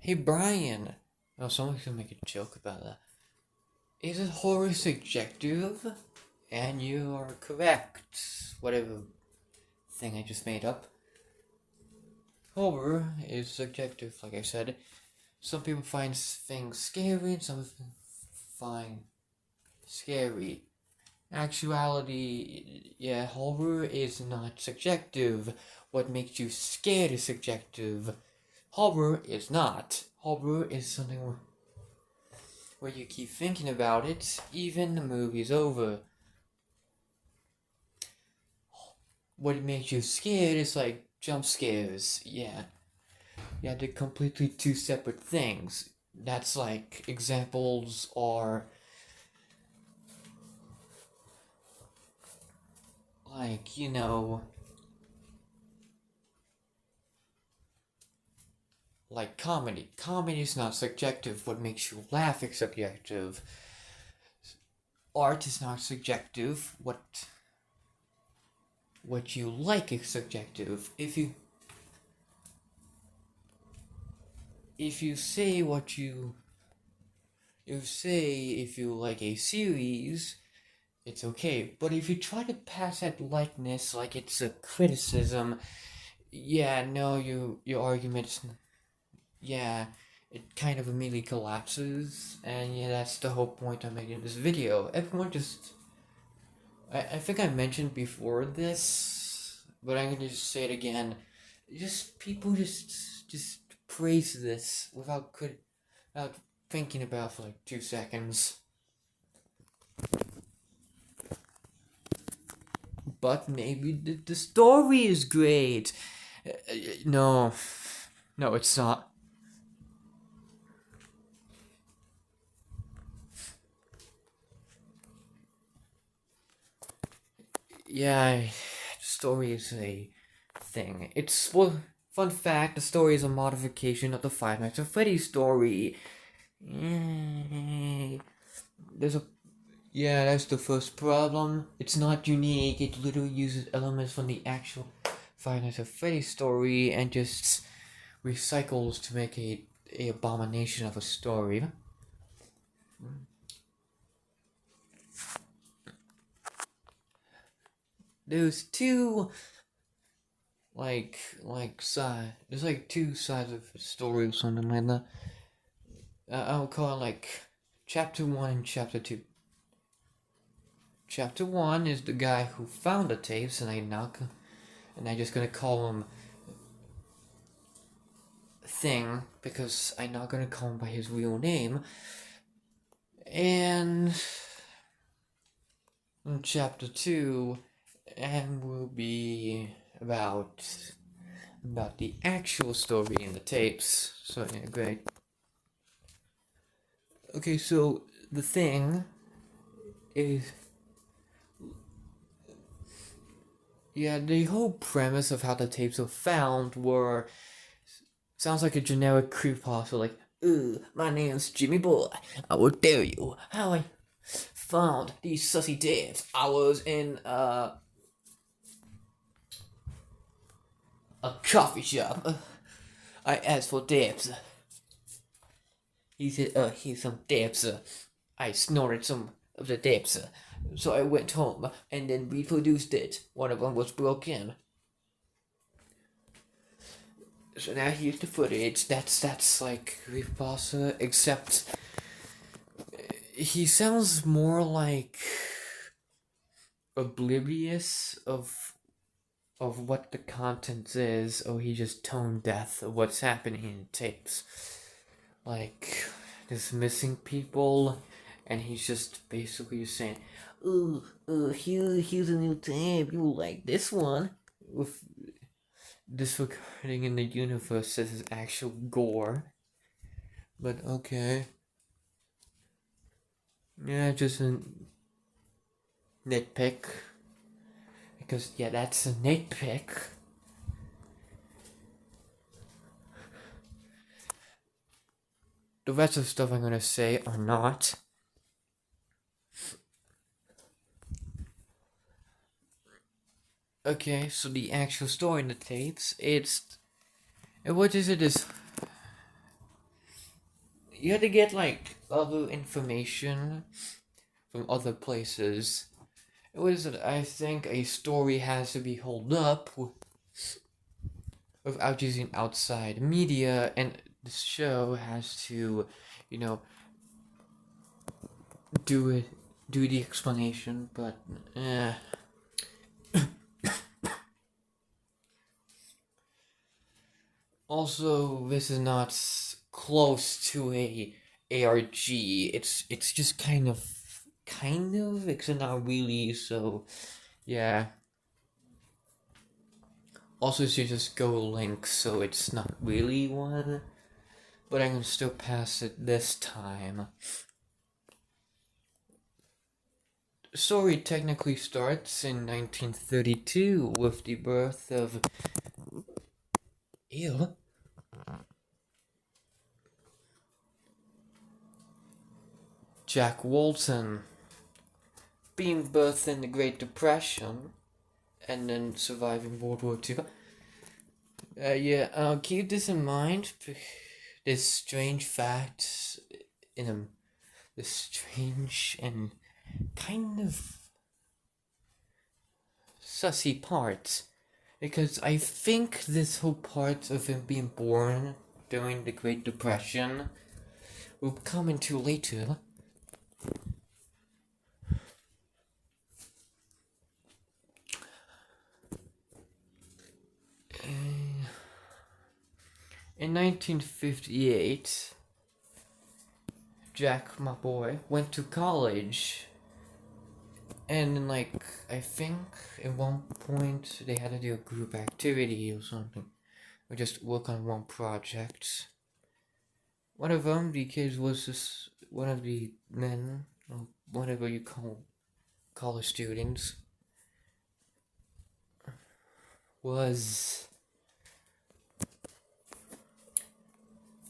Hey Brian. Oh, someone's gonna make a joke about that. Is it horror subjective? And you are correct. Whatever thing I just made up. Horror is subjective, like I said. Some people find things scary, and some people find scary. Actuality, yeah, horror is not subjective. What makes you scared is subjective. Horror is not. Horror is something where you keep thinking about it, even the movie's over. What makes you scared is like jump scares. Yeah, they're completely two separate things. That's like examples are like, like comedy. Comedy is not subjective. What makes you laugh is subjective. Art is not subjective. What you like is subjective. If you say what you say if you like a series, it's okay. But if you try to pass that likeness like it's a criticism, yeah, no, your argument, yeah, it kind of immediately collapses. And yeah, that's the whole point I'm making this video. Everyone just, I think I mentioned before this, but I'm gonna just say it again. Just people just praise this without thinking about for like 2 seconds. But maybe the story is great. No, no, it's not. Yeah, the story is a thing. It's, well, fun fact, the story is a modification of the Five Nights at Freddy's story. Yay. There's a Yeah, that's the first problem. It's not unique. It literally uses elements from the actual Five Nights at Freddy's story and just recycles to make a abomination of a story. There's two there's like two sides of a story or something like that. I would call it like chapter 1 and chapter 2. Chapter 1 is the guy who found the tapes, and I'm just gonna call him Thing because I'm not gonna call him by his real name. And in chapter 2 and will be about the actual story in the tapes. So yeah, great. Okay, so the thing is, yeah, the whole premise of how the tapes were found sounds like a generic creepypasta, like, "Ooh, my name's Jimmy Boy. I will tell you how I found these sussy tapes. I was in a coffee shop. I asked for tapes. He said, here's some tapes. I snorted some of the tapes. So I went home and then reproduced it. One of them was broken. So now here's the footage. That's like creepypasta, except he sounds more like oblivious of what the content is, or he just tone deaf of what's happening in tapes. Like, there's missing people, and he's just basically saying, "Ooh, here's a new tape. You like this one?" With disregarding in the universe as his actual gore. But okay. Yeah, just a nitpick. Because, yeah, that's a nitpick. The rest of the stuff I'm gonna say are not. Okay, so the actual story in the tapes, what is it is you had to get like other information from other places. It was that I think a story has to be held up without using outside media, and the show has to, you know, do the explanation. But also, this is not close to a ARG. It's just kind of. It's not really. So, yeah. Also, it's just Go Link, so it's not really one. But I can still pass it this time. The story technically starts in 1932 with the birth of Jack Walton, being birthed in the Great Depression and then surviving World War II. Keep this in mind. This strange fact this strange and kind of sussy part, because I think this whole part of him being born during the Great Depression will come into later. In 1958, Jack, my boy, went to college. And I think at one point they had to do a group activity or something. Or just work on one project. One of them, the kids was one of the men, or whatever you call college students, was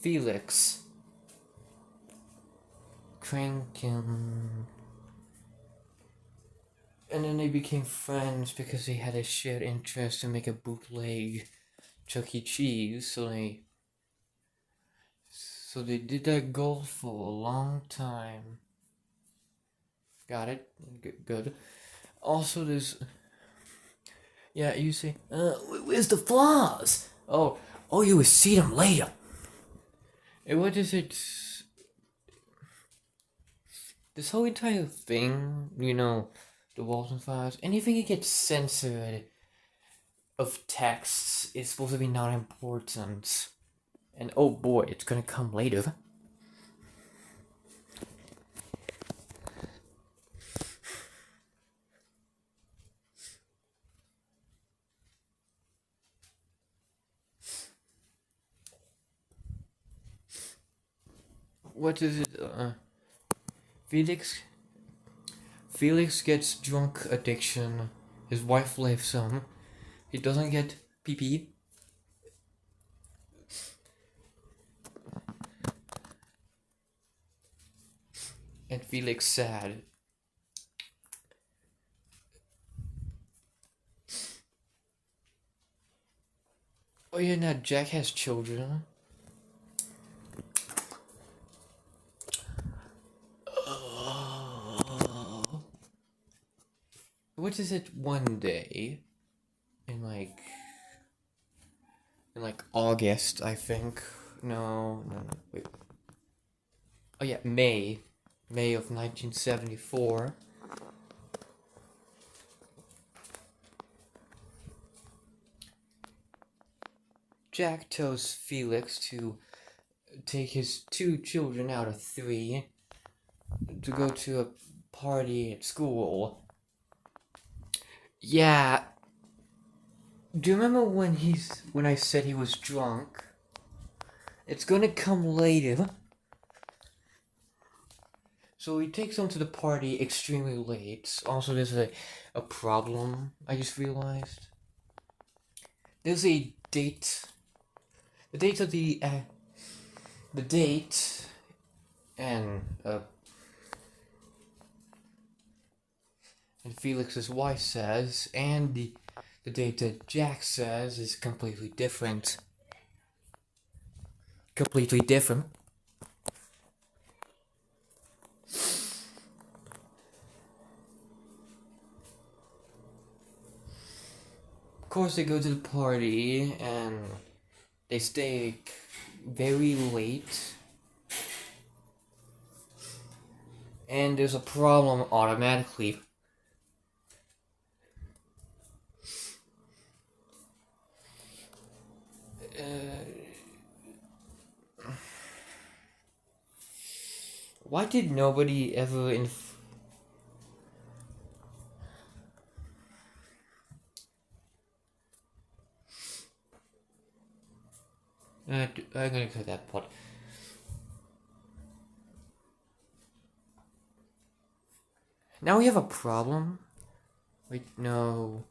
Felix Crankin. And then they became friends because they had a shared interest to make a bootleg Chuck E. Cheese, so they did that goal for a long time. Got it? Good. Also, there's... Yeah, you say, where's the flaws? Oh, you will see them later. And what is it? This whole entire thing, the Walton Files, anything that gets censored of texts is supposed to be not important. And oh boy, it's gonna come later. What is it? Felix gets drunk addiction. His wife leaves him. He doesn't get pee. And Felix sad. Oh yeah, now Jack has children. What is it one day in August, I think. No, wait. Oh yeah, May of 1974. Jack tells Felix to take his 2 children out of 3 to go to a party at school. Yeah. Do you remember when I said he was drunk? It's gonna come later. So he takes them to the party extremely late. Also, there's a problem I just realized. There's a date. The date of the date and Felix's wife says, and the date that Jack says is completely different. Completely different. course, they go to the party and they stay very late. And there's a problem automatically. Why did nobody ever I'm gonna cut that part. Now we have a problem. Wait, no.